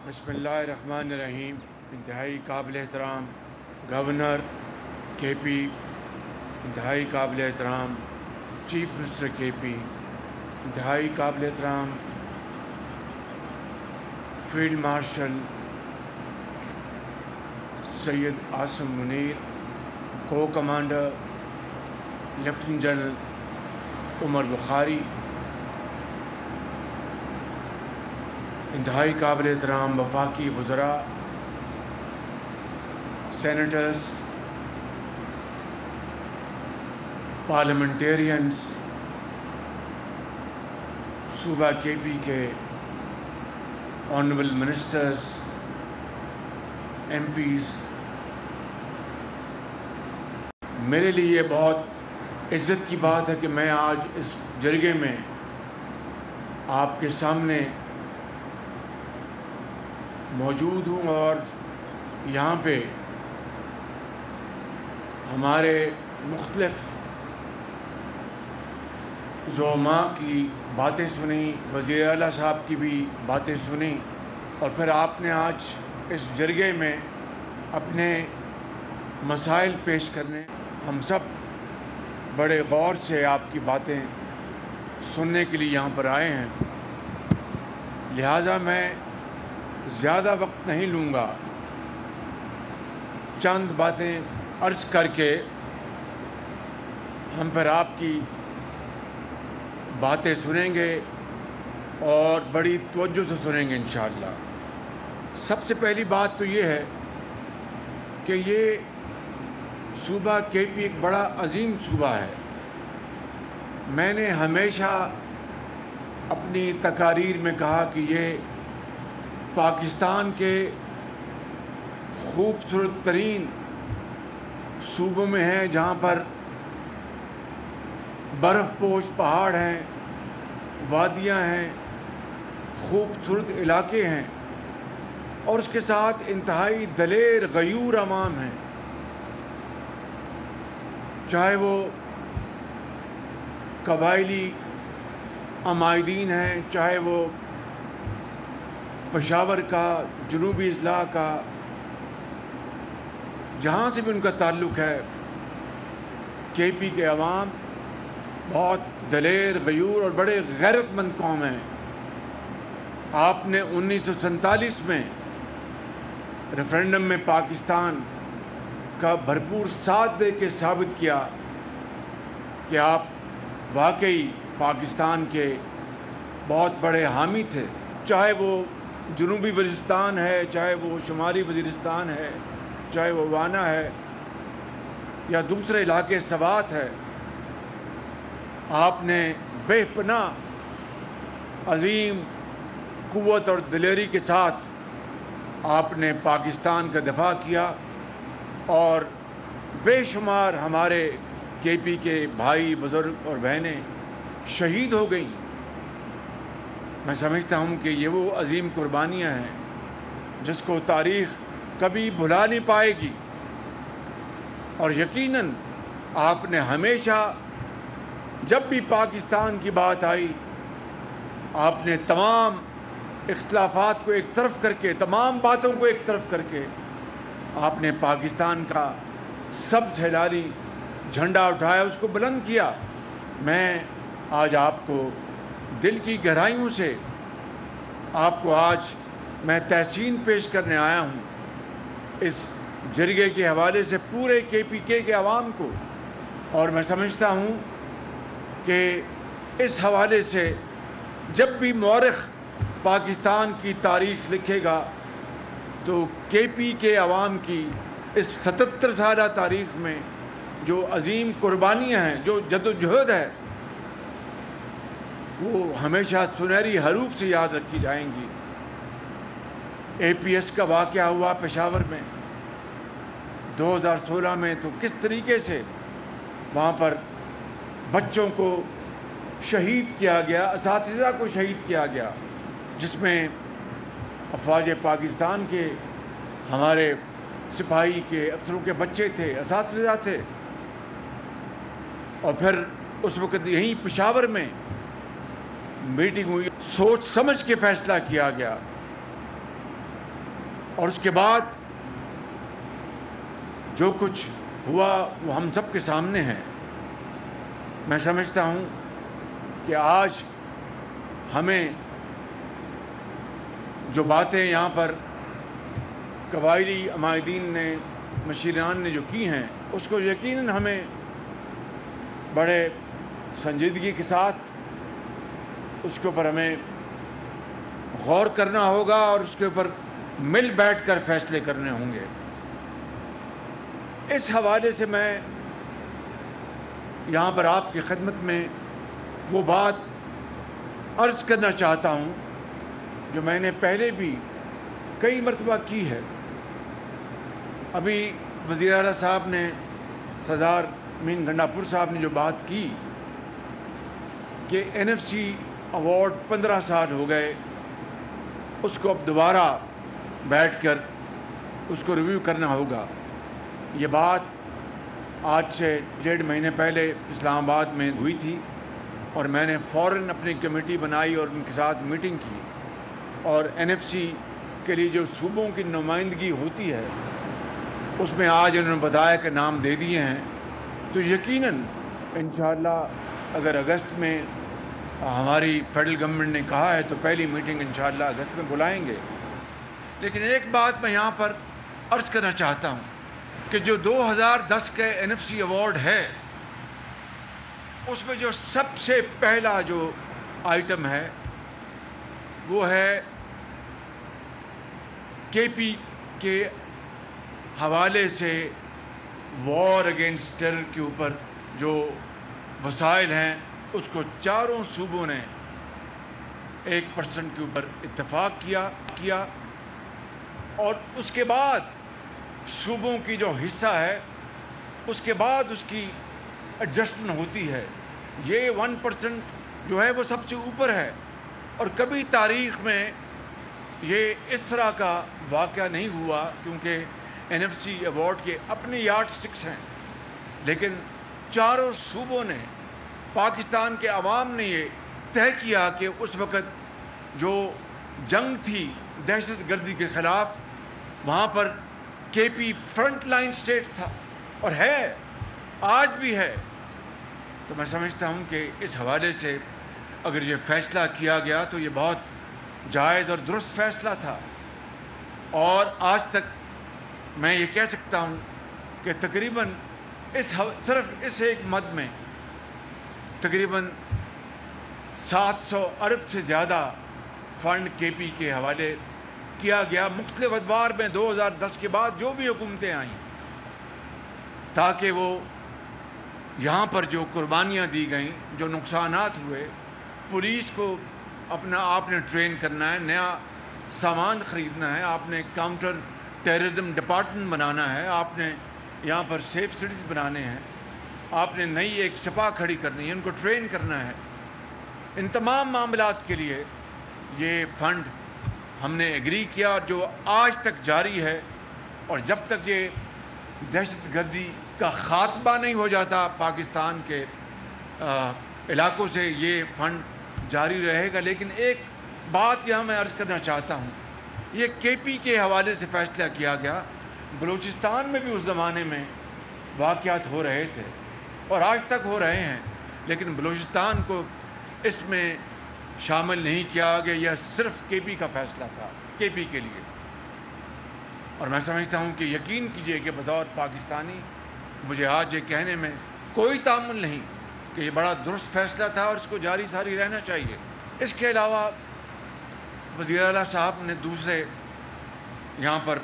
بسم اللہ الرحمن الرحیم۔ انتہائی قابل احترام گورنر کے پی، انتہائی قابل احترام چیف منسٹر کے پی، انتہائی قابل احترام فیلڈ مارشل سید عاصم منیر، کو کمانڈر لیفٹیننٹ جنرل عمر بخاری، انتہائی قابل احترام وفاقی وزراء، سینیٹرز، پارلیمنٹیرینز، صوبہ کے پی کے آنریبل منسٹرز، ایم پیز، میرے لیے یہ بہت عزت کی بات ہے کہ میں آج اس جرگے میں آپ کے سامنے موجود ہوں اور یہاں پہ ہمارے مختلف زعماء کی باتیں سنی، وزیر اعلیٰ صاحب کی بھی باتیں سنی، اور پھر آپ نے آج اس جرگے میں اپنے مسائل پیش کرنے، ہم سب بڑے غور سے آپ کی باتیں سننے کے لیے یہاں پر آئے ہیں، لہٰذا میں زیادہ وقت نہیں لوں گا، چند باتیں عرض کر کے ہم پھر آپ کی باتیں سنیں گے اور بڑی توجہ سے سنیں گے انشاءاللہ۔ سب سے پہلی بات تو یہ ہے کہ یہ صوبہ کے پی ایک بڑا عظیم صوبہ ہے۔ میں نے ہمیشہ اپنی تقاریر میں کہا کہ یہ پاکستان کے خوبصورت ترین صوبوں میں ہے، جہاں پر برف پوش پہاڑ ہیں، وادیاں ہیں، خوبصورت علاقے ہیں، اور اس کے ساتھ انتہائی دلیر غیور عوام ہیں، چاہے وہ قبائلی عمائدین ہیں، چاہے وہ پشاور کا، جنوبی اضلاع کا، جہاں سے بھی ان کا تعلق ہے، کے پی کے عوام بہت دلیر، غیور اور بڑے غیرت مند قوم ہیں۔ آپ نے 1947 میں ریفرینڈم میں پاکستان کا بھرپور ساتھ دے کے ثابت کیا کہ آپ واقعی پاکستان کے بہت بڑے حامی تھے، چاہے وہ جنوبی وزیرستان ہے، چاہے وہ شمالی وزیرستان ہے، چاہے وہ وانا ہے یا دوسرے علاقے سوات ہے۔ آپ نے بے پناہ عظیم قوت اور دلیری کے ساتھ آپ نے پاکستان کا دفاع کیا، اور بے شمار ہمارے کے پی کے بھائی، بزرگ اور بہنیں شہید ہو گئیں۔ میں سمجھتا ہوں کہ یہ وہ عظیم قربانیاں ہیں جس کو تاریخ کبھی بھلا نہیں پائے گی، اور یقیناً آپ نے ہمیشہ جب بھی پاکستان کی بات آئی، آپ نے تمام اختلافات کو ایک طرف کر کے، تمام باتوں کو ایک طرف کر کے، آپ نے پاکستان کا سبز ہلالی جھنڈا اٹھایا، اس کو بلند کیا۔ میں آج آپ کو دل کی گہرائیوں سے آپ کو آج میں تحسین پیش کرنے آیا ہوں اس جرگے کے حوالے سے پورے کے پی کے عوام کو، اور میں سمجھتا ہوں کہ اس حوالے سے جب بھی مورخ پاکستان کی تاریخ لکھے گا تو کے پی کے عوام کی اس 77 سالہ تاریخ میں جو عظیم قربانیاں ہیں، جو جدوجہد ہے، وہ ہمیشہ سنہری حروف سے یاد رکھی جائیں گی۔ اے پی ایس کا واقعہ ہوا پشاور میں 2016 میں، تو کس طریقے سے وہاں پر بچوں کو شہید کیا گیا، اساتذہ کو شہید کیا گیا، جس میں افواج پاکستان کے، ہمارے سپاہی کے افسروں کے بچے تھے، اساتذہ تھے، اور پھر اس وقت یہیں پشاور میں میٹنگ ہوئی، سوچ سمجھ کے فیصلہ کیا گیا اور اس کے بعد جو کچھ ہوا وہ ہم سب کے سامنے ہے۔ میں سمجھتا ہوں کہ آج ہمیں جو باتیں یہاں پر قبائلی عمائدین نے، مشیران نے جو کی ہیں، اس کو یقیناً ہمیں بڑے سنجیدگی کے ساتھ اس کے اوپر ہمیں غور کرنا ہوگا اور اس کے اوپر مل بیٹھ کر فیصلے کرنے ہوں گے۔ اس حوالے سے میں یہاں پر آپ کی خدمت میں وہ بات عرض کرنا چاہتا ہوں جو میں نے پہلے بھی کئی مرتبہ کی ہے۔ ابھی وزیر اعلیٰ صاحب نے، سردار مین گنڈاپور صاحب نے جو بات کی کہ NFC ایوارڈ 15 سال ہو گئے، اس کو اب دوبارہ بیٹھ کر اس کو ریویو کرنا ہوگا۔ یہ بات آج سے 1.5 مہینے پہلے اسلام آباد میں ہوئی تھی اور میں نے فوراً اپنی کمیٹی بنائی اور ان کے ساتھ میٹنگ کی، اور NFC کے لیے جو صوبوں کی نمائندگی ہوتی ہے اس میں آج انہوں نے بتایا کہ نام دے دیے ہیں، تو یقیناً انشاءاللہ اگر اگست میں ہماری فیڈرل گورنمنٹ نے کہا ہے تو پہلی میٹنگ انشاءاللہ اگست میں بلائیں گے۔ لیکن ایک بات میں یہاں پر عرض کرنا چاہتا ہوں کہ جو 2010 کے NFC ایوارڈ ہے، اس میں جو سب سے پہلا جو آئٹم ہے وہ ہے KP کے حوالے سے وار اگینسٹ ٹیرر کے اوپر جو وسائل ہیں اس کو چاروں صوبوں نے 1% کے اوپر اتفاق کیا اور اس کے بعد صوبوں کی جو حصہ ہے اس کے بعد اس کی ایڈجسٹمنٹ ہوتی ہے۔ یہ 1% جو ہے وہ سب سے اوپر ہے، اور کبھی تاریخ میں یہ اس طرح کا واقعہ نہیں ہوا، کیونکہ NFC ایوارڈ کے اپنے یارڈ سٹکس ہیں، لیکن چاروں صوبوں نے، پاکستان کے عوام نے یہ طے کیا کہ اس وقت جو جنگ تھی دہشت گردی کے خلاف، وہاں پر KP فرنٹ لائن اسٹیٹ تھا اور ہے، آج بھی ہے۔ تو میں سمجھتا ہوں کہ اس حوالے سے اگر یہ فیصلہ کیا گیا تو یہ بہت جائز اور درست فیصلہ تھا، اور آج تک میں یہ کہہ سکتا ہوں کہ تقریباً صرف اس ایک مد میں تقریباً 700 ارب سے زیادہ فنڈ KP کے حوالے کیا گیا مختلف ادوار میں 2010 کے بعد جو بھی حکومتیں آئیں، تاکہ وہ یہاں پر جو قربانیاں دی گئیں، جو نقصانات ہوئے، پولیس کو اپنا آپ نے ٹرین کرنا ہے، نیا سامان خریدنا ہے، آپ نے کاؤنٹر ٹیررزم ڈپارٹمنٹ بنانا ہے، آپ نے یہاں پر سیف سٹیز بنانے ہیں، آپ نے نئی ایک سپا کھڑی کرنی ہے، ان کو ٹرین کرنا ہے۔ ان تمام معاملات کے لیے یہ فنڈ ہم نے ایگری کیا، اور جو آج تک جاری ہے، اور جب تک یہ دہشت گردی کا خاتمہ نہیں ہو جاتا پاکستان کے علاقوں سے، یہ فنڈ جاری رہے گا۔ لیکن ایک بات یہاں میں عرض کرنا چاہتا ہوں، یہ KP کے حوالے سے فیصلہ کیا گیا، بلوچستان میں بھی اس زمانے میں واقعات ہو رہے تھے اور آج تک ہو رہے ہیں، لیکن بلوچستان کو اس میں شامل نہیں کیا گیا، یہ صرف KP کا فیصلہ تھا، KP کے لیے۔ اور میں سمجھتا ہوں کہ یقین کیجئے کہ بطور پاکستانی مجھے آج یہ کہنے میں کوئی تعمل نہیں کہ یہ بڑا درست فیصلہ تھا اور اس کو جاری ساری رہنا چاہیے۔ اس کے علاوہ وزیر اعلیٰ صاحب نے دوسرے یہاں پر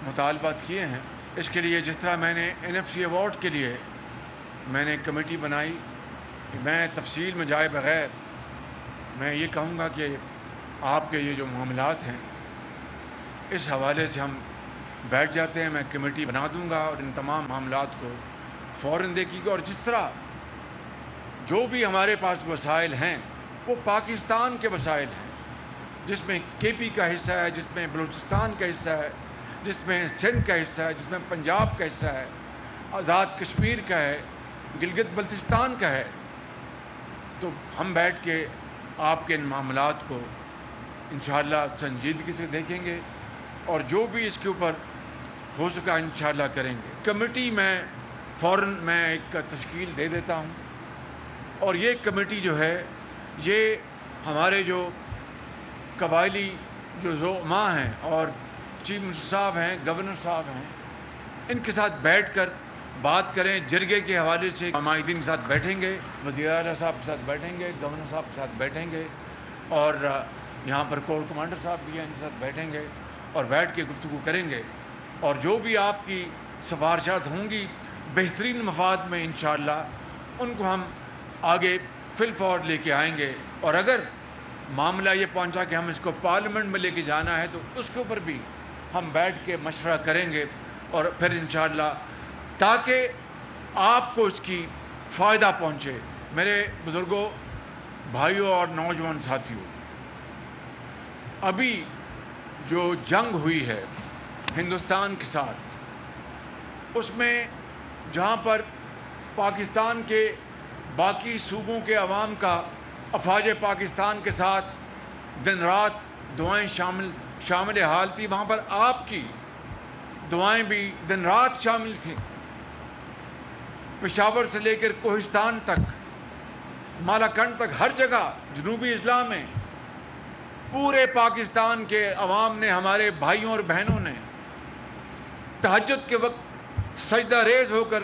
مطالبات کیے ہیں۔ اس کے لیے جس طرح میں نے NFC ایوارڈ کے لیے میں نے کمیٹی بنائی، میں تفصیل میں جائے بغیر میں یہ کہوں گا کہ آپ کے یہ جو معاملات ہیں اس حوالے سے ہم بیٹھ جاتے ہیں، میں کمیٹی بنا دوں گا اور ان تمام معاملات کو فوراً دیکھے گا، اور جس طرح جو بھی ہمارے پاس وسائل ہیں وہ پاکستان کے وسائل ہیں، جس میں KP کا حصہ ہے، جس میں بلوچستان کا حصہ ہے، جس میں سندھ کا حصہ ہے، جس میں پنجاب کا حصہ ہے، آزاد کشمیر کا ہے، گلگت بلتستان کا ہے، تو ہم بیٹھ کے آپ کے ان معاملات کو انشاءاللہ سنجیدگی سے دیکھیں گے اور جو بھی اس کے اوپر ہو سکا انشاءاللہ کریں گے۔ کمیٹی میں فوراً میں ایک تشکیل دے دیتا ہوں، اور یہ کمیٹی جو ہے یہ ہمارے جو قبائلی جو زعماء ہیں اور چیف منسٹر صاحب ہیں، گورنر صاحب ہیں، ان کے ساتھ بیٹھ کر بات کریں۔ جرگے کے حوالے سے معاہدین کے ساتھ بیٹھیں گے، وزیر اعلیٰ صاحب کے ساتھ بیٹھیں گے، گورنر صاحب کے ساتھ بیٹھیں گے، اور یہاں پر کور کمانڈر صاحب بھی ہیں، ان کے ساتھ بیٹھیں گے اور بیٹھ کے گفتگو کریں گے، اور جو بھی آپ کی سفارشات ہوں گی بہترین مفاد میں انشاءاللہ ان کو ہم آگے فی الفور لے کے آئیں گے۔ اور اگر معاملہ یہ پہنچا کہ ہم اس کو پارلیمنٹ میں لے کے جانا ہے تو اس کے اوپر بھی ہم بیٹھ کے مشورہ کریں گے، اور پھر انشاءاللہ تاکہ آپ کو اس کی فائدہ پہنچے۔ میرے بزرگوں، بھائیوں اور نوجوان ساتھیوں، ابھی جو جنگ ہوئی ہے ہندوستان کے ساتھ، اس میں جہاں پر پاکستان کے باقی صوبوں کے عوام کا افواج پاکستان کے ساتھ دن رات دعائیں شامل حال تھی، وہاں پر آپ کی دعائیں بھی دن رات شامل تھیں۔ پشاور سے لے کر کوہستان تک، مالاکنڈ تک، ہر جگہ جنوبی اضلاع میں پورے پاکستان کے عوام نے، ہمارے بھائیوں اور بہنوں نے تہجد کے وقت سجدہ ریز ہو کر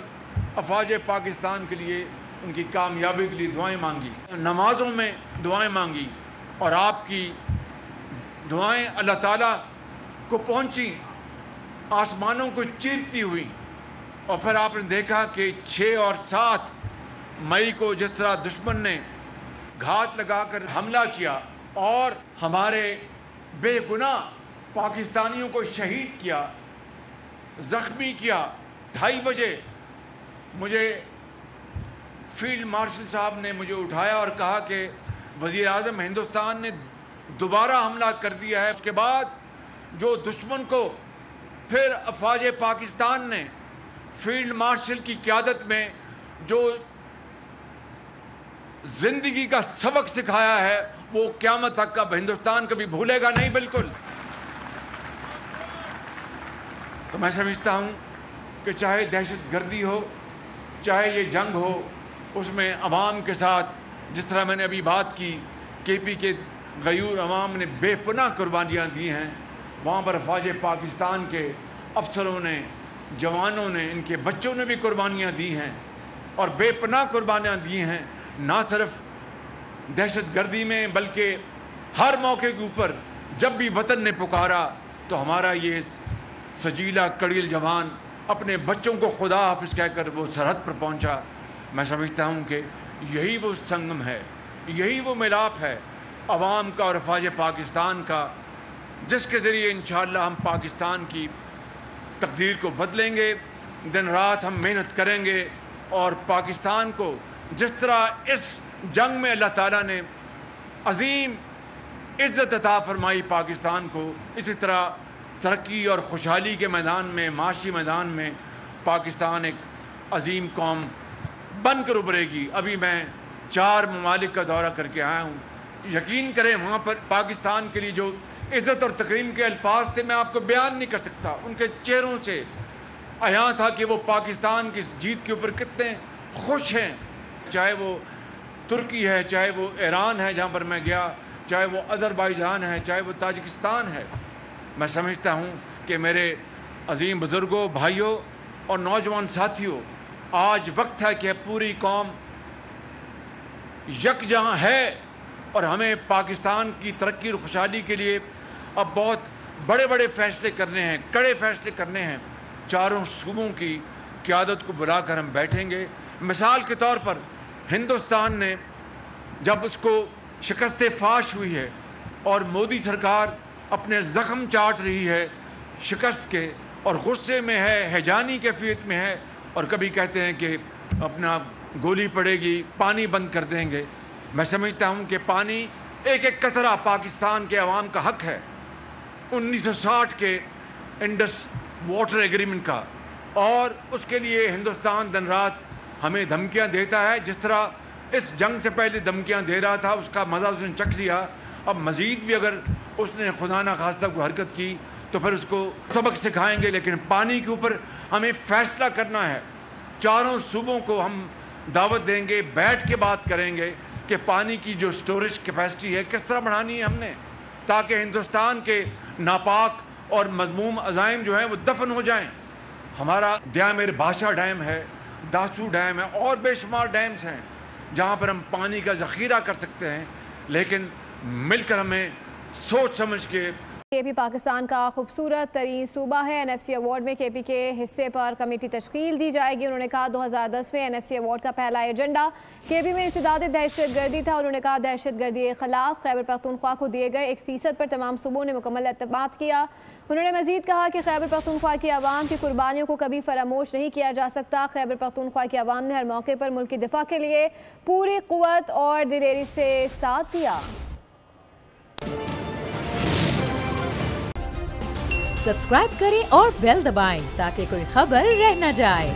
افواج پاکستان کے لیے، ان کی کامیابی کے لیے دعائیں مانگی، نمازوں میں دعائیں مانگی، اور آپ کی دعائیں اللہ تعالیٰ کو پہنچی، آسمانوں کو چیرتی ہوئی۔ اور پھر آپ نے دیکھا کہ 6 اور 7 مئی کو جس طرح دشمن نے گھات لگا کر حملہ کیا اور ہمارے بے گناہ پاکستانیوں کو شہید کیا، زخمی کیا۔ 2:30 بجے مجھے فیلڈ مارشل صاحب نے مجھے اٹھایا اور کہا کہ وزیر اعظم، ہندوستان نے دوبارہ حملہ کر دیا ہے۔ اس کے بعد جو دشمن کو پھر افواج پاکستان نے فیلڈ مارشل کی قیادت میں جو زندگی کا سبق سکھایا ہے، وہ قیامت تک اب ہندوستان کبھی بھولے گا نہیں، بالکل۔ تو میں سمجھتا ہوں کہ چاہے دہشت گردی ہو، چاہے یہ جنگ ہو، اس میں عوام کے ساتھ جس طرح میں نے ابھی بات کی، کے پی کے غیور عوام نے بے پناہ قربانیاں دی ہیں، وہاں پر افواج پاکستان کے افسروں نے، جوانوں نے، ان کے بچوں نے بھی قربانیاں دی ہیں، اور بے پناہ قربانیاں دی ہیں، نہ صرف دہشت گردی میں بلکہ ہر موقع کے اوپر جب بھی وطن نے پکارا تو ہمارا یہ سجیلا کڑیل جوان اپنے بچوں کو خدا حافظ کہہ کر وہ سرحد پر پہنچا۔ میں سمجھتا ہوں کہ یہی وہ سنگم ہے، یہی وہ ملاپ ہے عوام کا اور افواج پاکستان کا، جس کے ذریعے انشاءاللہ ہم پاکستان کی تقدیر کو بدلیں گے۔ دن رات ہم محنت کریں گے، اور پاکستان کو جس طرح اس جنگ میں اللہ تعالیٰ نے عظیم عزت عطا فرمائی پاکستان کو، اسی طرح ترقی اور خوشحالی کے میدان میں، معاشی میدان میں پاکستان ایک عظیم قوم بن کر ابھرے گی۔ ابھی میں 4 ممالک کا دورہ کر کے آیا ہوں، یقین کریں وہاں پر پاکستان کے لیے جو عزت اور تکریم کے الفاظ تھے میں آپ کو بیان نہیں کر سکتا، ان کے چہروں سے عیاں تھا کہ وہ پاکستان کی جیت کے اوپر کتنے خوش ہیں، چاہے وہ ترکی ہے، چاہے وہ ایران ہے جہاں پر میں گیا، چاہے وہ آذربائیجان ہے، چاہے وہ تاجکستان ہے۔ میں سمجھتا ہوں کہ میرے عظیم بزرگوں، بھائیوں اور نوجوان ساتھیوں، آج وقت ہے کہ پوری قوم یکجہاں ہے، اور ہمیں پاکستان کی ترقی اور خوشحالی کے لیے اب بہت بڑے بڑے فیصلے کرنے ہیں، کڑے فیصلے کرنے ہیں۔ چاروں صوبوں کی قیادت کو بلا کر ہم بیٹھیں گے۔ مثال کے طور پر ہندوستان نے جب اس کو شکست فاش ہوئی ہے اور مودی سرکار اپنے زخم چاٹ رہی ہے شکست کے، اور غصے میں ہے، ہیجانی کیفیت میں ہے، اور کبھی کہتے ہیں کہ اپنا گولی پڑے گی، پانی بند کر دیں گے۔ میں سمجھتا ہوں کہ پانی ایک ایک قطرہ پاکستان کے عوام کا حق ہے۔ 1960 کے انڈس واٹر ایگریمنٹ کا، اور اس کے لیے ہندوستان دن رات ہمیں دھمکیاں دیتا ہے، جس طرح اس جنگ سے پہلے دھمکیاں دے رہا تھا، اس کا مزہ اس نے چکھ لیا۔ اب مزید بھی اگر اس نے خدا نخواستہ کو حرکت کی تو پھر اس کو سبق سکھائیں گے، لیکن پانی کے اوپر ہمیں فیصلہ کرنا ہے۔ چاروں صوبوں کو ہم دعوت دیں گے، بیٹھ کے بات کریں گے کہ پانی کی جو سٹوریج کیپیسٹی ہے کس طرح بڑھانی ہے ہم نے، تاکہ ہندوستان کے ناپاک اور مذموم عزائم جو ہیں وہ دفن ہو جائیں۔ ہمارا دیامیر بھاشا ڈیم ہے، داسو ڈیم ہے، اور بے شمار ڈیمز ہیں جہاں پر ہم پانی کا ذخیرہ کر سکتے ہیں، لیکن مل کر ہمیں سوچ سمجھ کے۔ کے پی پاکستان کا خوبصورت ترین صوبہ ہے۔ NFC ایوارڈ میں کے پی کے حصے پر کمیٹی تشکیل دی جائے گی۔ انہوں نے کہا 2010 میں NFC ایوارڈ کا پہلا ایجنڈا کے پی میں انسداد دہشت گردی تھا۔ انہوں نے کہا دہشت گردی کے خلاف خیبر پختونخوا کو دیے گئے 1% پر تمام صوبوں نے مکمل اعتماد کیا۔ انہوں نے مزید کہا کہ خیبر پختونخوا کی عوام کی قربانیوں کو کبھی فراموش نہیں کیا جا سکتا۔ خیبر پختونخوا کی عوام نے ہر موقع پر ملک کی دفاع کے لیے پوری قوت اور دلیری سے ساتھ دیا۔ سبسکرائب کریں اور بیل دبائیں تاکہ کوئی خبر رہ نہ جائے۔